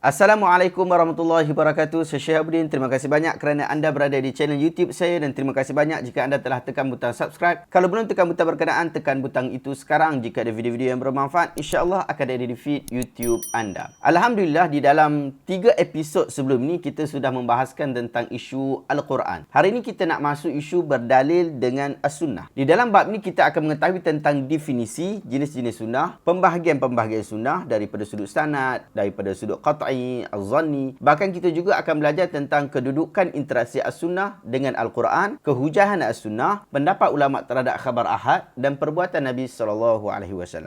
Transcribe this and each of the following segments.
Assalamualaikum warahmatullahi wabarakatuh. Saya Syekh Abudin. Terima kasih banyak kerana anda berada di channel YouTube saya dan terima kasih banyak jika anda telah tekan butang subscribe. Kalau belum tekan butang berkenaan, tekan butang itu sekarang. Jika ada video-video yang bermanfaat, insya-Allah akan ada di feed YouTube anda. Alhamdulillah, di dalam 3 episod sebelum ini kita sudah membahaskan tentang isu Al-Quran. Hari ini kita nak masuk isu berdalil dengan As-Sunnah. Di dalam bab ini kita akan mengetahui tentang definisi jenis-jenis sunnah, pembahagian-pembahagian sunnah daripada sudut sanad, daripada sudut qat'i, az-zanni. Bahkan kita juga akan belajar tentang kedudukan interaksi as-sunnah dengan Al-Quran, kehujahan as-sunnah, pendapat ulama terhadap khabar ahad dan perbuatan Nabi SAW.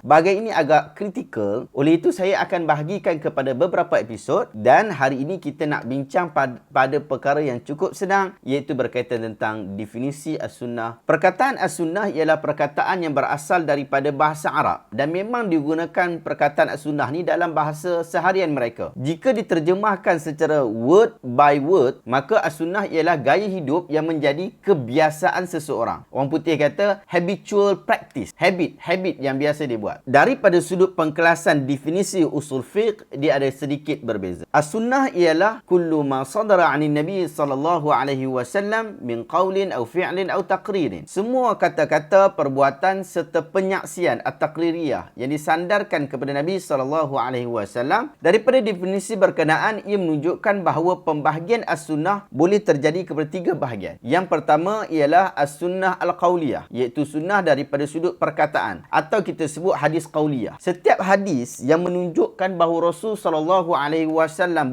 Bahagian ini agak kritikal, oleh itu saya akan bahagikan kepada beberapa episod dan hari ini kita nak bincang pada perkara yang cukup senang, iaitu berkaitan tentang definisi as-sunnah. Perkataan as-sunnah ialah perkataan yang berasal daripada bahasa Arab dan memang digunakan perkataan as-sunnah ni dalam bahasa seharian mereka. Jika diterjemahkan secara word by word, maka as-sunnah ialah gaya hidup yang menjadi kebiasaan seseorang. Orang putih kata habitual practice. Habit yang biasa dia buat. Daripada sudut pengkelasan definisi usul fiqh, dia ada sedikit berbeza. As-sunnah ialah kullu ma sadara 'anil Nabi sallallahu alaihi wasallam min qaulin aw fi'lin aw taqririn. Semua kata-kata, perbuatan serta penyaksian at-taqririyah yang disandarkan kepada Nabi sallallahu alaihi wasallam. Daripada definisi berkenaan, ia menunjukkan bahawa pembahagian as-sunnah boleh terjadi kepada 3 bahagian. Yang pertama ialah as-sunnah al-qauliyah, iaitu sunnah daripada sudut perkataan, atau kita sebut hadis qauliyah. Setiap hadis yang menunjukkan bahawa Rasul SAW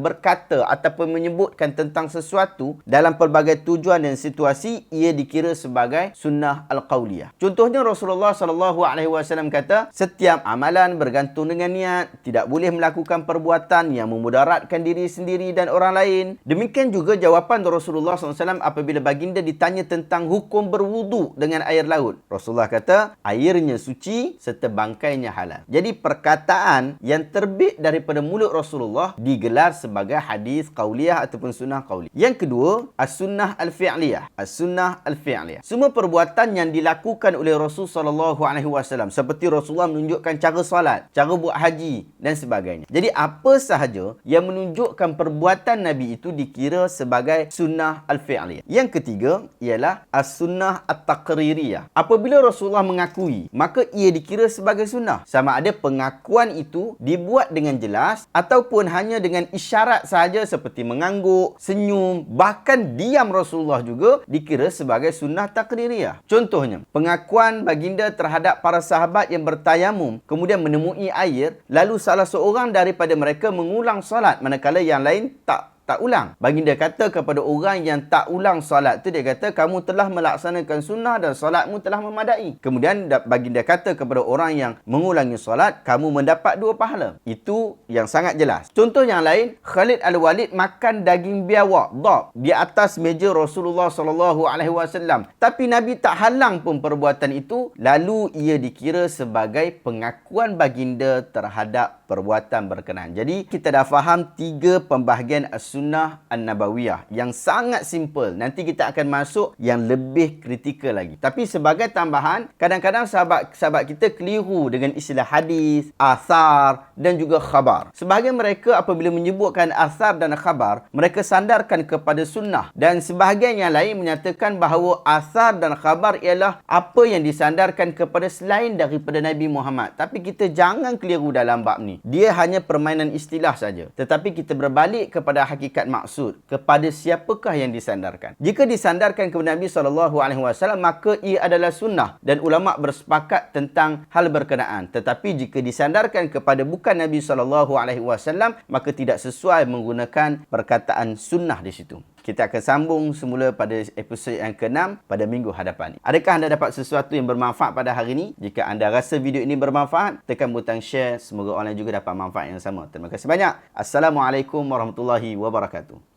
berkata ataupun menyebutkan tentang sesuatu dalam pelbagai tujuan dan situasi, ia dikira sebagai sunnah al-qauliyah. Contohnya Rasulullah SAW kata, setiap amalan bergantung dengan niat, tidak boleh melakukan perbuatan yang memudaratkan diri sendiri dan orang lain. Demikian juga jawapan Rasulullah SAW apabila baginda ditanya tentang hukum berwudu dengan air laut. Rasulullah kata, airnya suci serta bangkainya halal. Jadi perkataan yang terbit daripada mulut Rasulullah digelar sebagai hadis qauliyah ataupun sunnah qauliyah. Yang kedua, as-sunnah al-fi'liyah. As-sunnah al-fi'liyah. Semua perbuatan yang dilakukan oleh Rasul SAW, seperti Rasulullah menunjukkan cara solat, cara buat haji dan sebagainya. Jadi apa sahaja yang menunjukkan perbuatan Nabi itu dikira sebagai sunnah al-fi'liyah. Yang ketiga ialah as-sunnah at-taqririyah. Apabila Rasulullah mengakui, maka ia dikira sebagai sunnah. Sama ada pengakuan itu dibuat dengan jelas ataupun hanya dengan isyarat sahaja seperti mengangguk, senyum, bahkan diam Rasulullah juga dikira sebagai sunnah taqririyah. Contohnya, pengakuan baginda terhadap para sahabat yang bertayamum kemudian menemui air, lalu salah seorang daripada mereka mengulang solat manakala yang lain tak ulang. Baginda kata kepada orang yang tak ulang solat tu, dia kata, kamu telah melaksanakan sunnah dan solatmu telah memadai. Kemudian baginda kata kepada orang yang mengulangi solat, kamu mendapat 2 pahala. Itu yang sangat jelas. Contoh yang lain, Khalid Al-Walid makan daging biawak, dhab, di atas meja Rasulullah SAW. Tapi Nabi tak halang pun perbuatan itu, lalu ia dikira sebagai pengakuan baginda terhadap perbuatan berkenaan. Jadi kita dah faham 3 pembahagian as-sunnah an-nabawiyah yang sangat simple. Nanti kita akan masuk yang lebih kritikal lagi. Tapi sebagai tambahan, kadang-kadang sahabat kita keliru dengan istilah hadis, asar dan juga khabar. Sebahagian mereka apabila menyebutkan asar dan khabar, mereka sandarkan kepada sunnah, dan sebahagian yang lain menyatakan bahawa asar dan khabar ialah apa yang disandarkan kepada selain daripada Nabi Muhammad. Tapi kita jangan keliru dalam bab ni. Dia hanya permainan istilah saja. Tetapi kita berbalik kepada hakikat maksud, kepada siapakah yang disandarkan. Jika disandarkan kepada Nabi SAW, maka ia adalah sunnah dan ulama bersepakat tentang hal berkenaan. Tetapi jika disandarkan kepada bukan Nabi SAW, maka tidak sesuai menggunakan perkataan sunnah di situ. Kita akan sambung semula pada episod yang ke-6 pada minggu hadapan. Adakah anda dapat sesuatu yang bermanfaat pada hari ini? Jika anda rasa video ini bermanfaat, tekan butang share. Semoga orang lain juga dapat manfaat yang sama. Terima kasih banyak. Assalamualaikum warahmatullahi wabarakatuh.